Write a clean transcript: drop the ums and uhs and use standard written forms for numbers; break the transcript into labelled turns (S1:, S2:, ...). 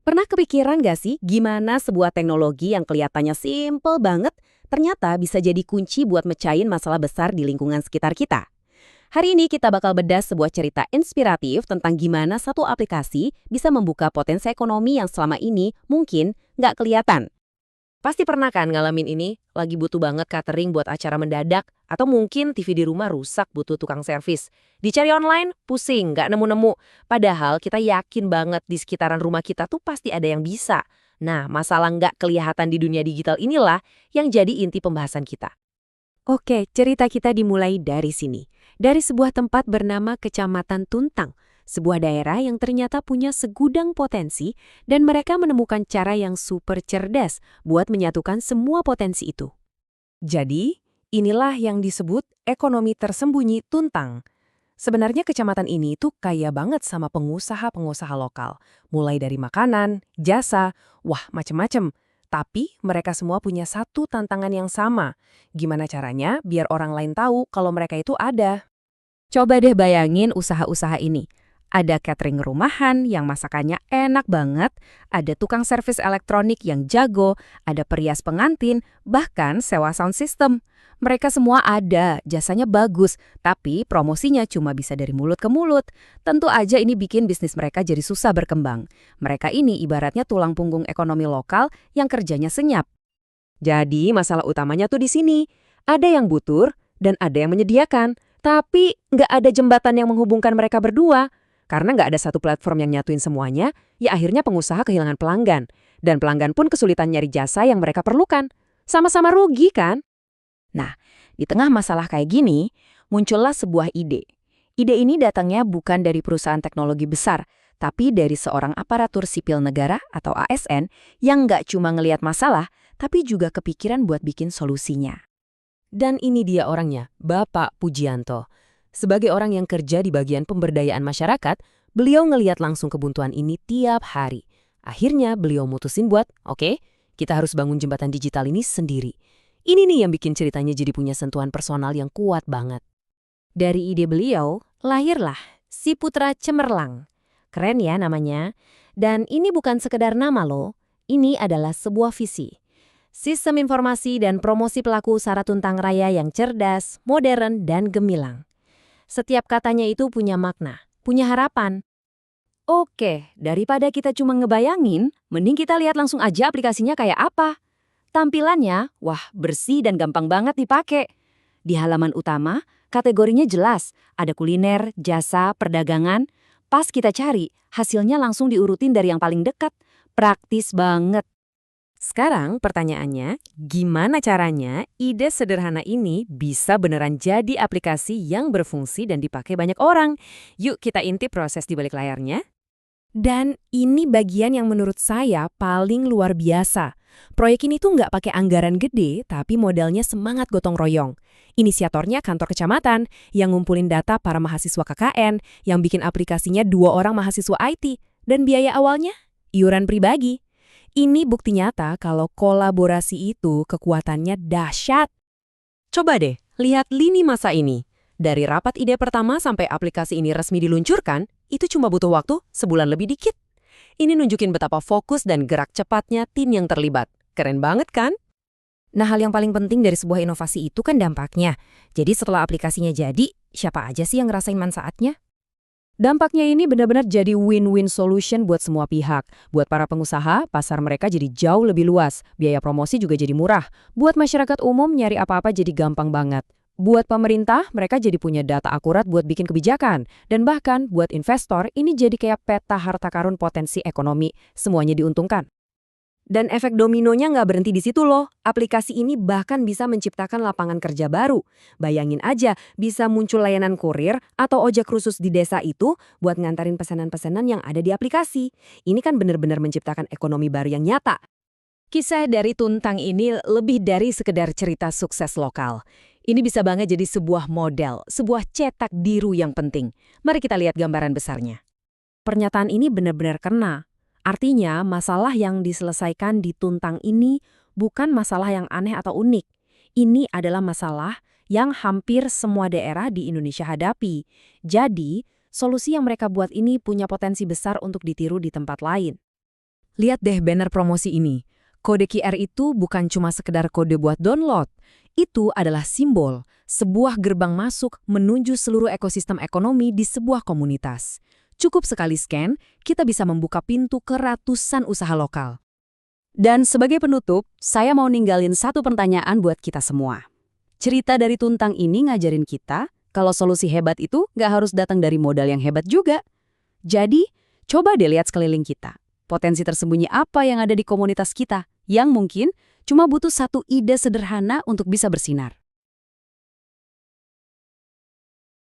S1: Pernah kepikiran gak sih gimana sebuah teknologi yang kelihatannya simple banget ternyata bisa jadi kunci buat mecahin masalah besar di lingkungan sekitar kita? Hari ini kita bakal bedah sebuah cerita inspiratif tentang gimana satu aplikasi bisa membuka potensi ekonomi yang selama ini mungkin nggak kelihatan. Pasti pernah kan ngalamin ini? Lagi butuh banget catering buat acara mendadak, atau mungkin TV di rumah rusak butuh tukang servis. Dicari online, pusing, nggak nemu-nemu. Padahal kita yakin banget di sekitaran rumah kita tuh pasti ada yang bisa. Nah, masalah nggak kelihatan di dunia digital inilah yang jadi inti pembahasan kita.
S2: Oke, cerita kita dimulai dari sini. Dari sebuah tempat bernama Kecamatan Tuntang, sebuah daerah yang ternyata punya segudang potensi dan mereka menemukan cara yang super cerdas buat menyatukan semua potensi itu.
S3: Jadi, inilah yang disebut ekonomi tersembunyi Tuntang. Sebenarnya kecamatan ini tuh kaya banget sama pengusaha-pengusaha lokal. Mulai dari makanan, jasa, wah macem-macem. Tapi mereka semua punya satu tantangan yang sama. Gimana caranya biar orang lain tahu kalau mereka itu ada?
S2: Coba deh bayangin usaha-usaha ini. Ada catering rumahan yang masakannya enak banget, ada tukang servis elektronik yang jago, ada perias pengantin, bahkan sewa sound system. Mereka semua ada, jasanya bagus, tapi promosinya cuma bisa dari mulut ke mulut. Tentu aja ini bikin bisnis mereka jadi susah berkembang. Mereka ini ibaratnya tulang punggung ekonomi lokal yang kerjanya senyap.
S3: Jadi masalah utamanya tuh di sini. Ada yang butur dan ada yang menyediakan. Tapi nggak ada jembatan yang menghubungkan mereka berdua. Karena nggak ada satu platform yang nyatuin semuanya, ya akhirnya pengusaha kehilangan pelanggan. Dan pelanggan pun kesulitan nyari jasa yang mereka perlukan. Sama-sama rugi kan?
S2: Nah, di tengah masalah kayak gini, muncullah sebuah ide. Ide ini datangnya bukan dari perusahaan teknologi besar, tapi dari seorang aparatur sipil negara atau ASN yang nggak cuma ngelihat masalah, tapi juga kepikiran buat bikin solusinya.
S3: Dan ini dia orangnya, Bapak Pujianto. Sebagai orang yang kerja di bagian pemberdayaan masyarakat, beliau ngeliat langsung kebuntuan ini tiap hari. Akhirnya beliau mutusin buat, oke, kita harus bangun jembatan digital ini sendiri. Ini nih yang bikin ceritanya jadi punya sentuhan personal yang kuat banget.
S2: Dari ide beliau, lahirlah Si Putra Cemerlang. Keren ya namanya. Dan ini bukan sekedar nama loh, ini adalah sebuah visi. Sistem informasi dan promosi pelaku usaha Tuntang Raya yang cerdas, modern, dan gemilang. Setiap katanya itu punya makna, punya harapan.
S1: Oke, daripada kita cuma ngebayangin, mending kita lihat langsung aja aplikasinya kayak apa. Tampilannya, wah bersih dan gampang banget dipakai. Di halaman utama, kategorinya jelas, ada kuliner, jasa, perdagangan. Pas kita cari, hasilnya langsung diurutin dari yang paling dekat. Praktis banget.
S3: Sekarang pertanyaannya, gimana caranya ide sederhana ini bisa beneran jadi aplikasi yang berfungsi dan dipakai banyak orang? Yuk kita intip proses di balik layarnya.
S2: Dan ini bagian yang menurut saya paling luar biasa. Proyek ini tuh nggak pakai anggaran gede, tapi modalnya semangat gotong royong. Inisiatornya kantor kecamatan, yang ngumpulin data para mahasiswa KKN, yang bikin aplikasinya 2 orang mahasiswa IT, dan biaya awalnya iuran pribadi. Ini bukti nyata kalau kolaborasi itu kekuatannya dahsyat.
S3: Coba deh, lihat lini masa ini. Dari rapat ide pertama sampai aplikasi ini resmi diluncurkan, itu cuma butuh waktu sebulan lebih dikit. Ini nunjukin betapa fokus dan gerak cepatnya tim yang terlibat. Keren banget kan?
S2: Nah, hal yang paling penting dari sebuah inovasi itu kan dampaknya. Jadi setelah aplikasinya jadi, siapa aja sih yang ngerasain manfaatnya?
S3: Dampaknya ini benar-benar jadi win-win solution buat semua pihak. Buat para pengusaha, pasar mereka jadi jauh lebih luas. Biaya promosi juga jadi murah. Buat masyarakat umum, nyari apa-apa jadi gampang banget. Buat pemerintah, mereka jadi punya data akurat buat bikin kebijakan. Dan bahkan buat investor, ini jadi kayak peta harta karun potensi ekonomi. Semuanya diuntungkan. Dan efek dominonya nggak berhenti di situ loh. Aplikasi ini bahkan bisa menciptakan lapangan kerja baru. Bayangin aja, bisa muncul layanan kurir atau ojek khusus di desa itu buat ngantarin pesanan-pesanan yang ada di aplikasi. Ini kan benar-benar menciptakan ekonomi baru yang nyata.
S1: Kisah dari Tuntang ini lebih dari sekedar cerita sukses lokal. Ini bisa banget jadi sebuah model, sebuah cetak biru yang penting. Mari kita lihat gambaran besarnya.
S2: Pernyataan ini benar-benar kena. Artinya, masalah yang diselesaikan di Tuntang ini bukan masalah yang aneh atau unik. Ini adalah masalah yang hampir semua daerah di Indonesia hadapi. Jadi, solusi yang mereka buat ini punya potensi besar untuk ditiru di tempat lain. Lihat deh banner promosi ini. Kode QR itu bukan cuma sekedar kode buat download. Itu adalah simbol, sebuah gerbang masuk menuju seluruh ekosistem ekonomi di sebuah komunitas. Cukup sekali scan, kita bisa membuka pintu ke ratusan usaha lokal.
S1: Dan sebagai penutup, saya mau ninggalin satu pertanyaan buat kita semua. Cerita dari Tuntang ini ngajarin kita kalau solusi hebat itu nggak harus datang dari modal yang hebat juga. Jadi, coba deh lihat sekeliling kita. Potensi tersembunyi apa yang ada di komunitas kita yang mungkin cuma butuh satu ide sederhana untuk bisa bersinar.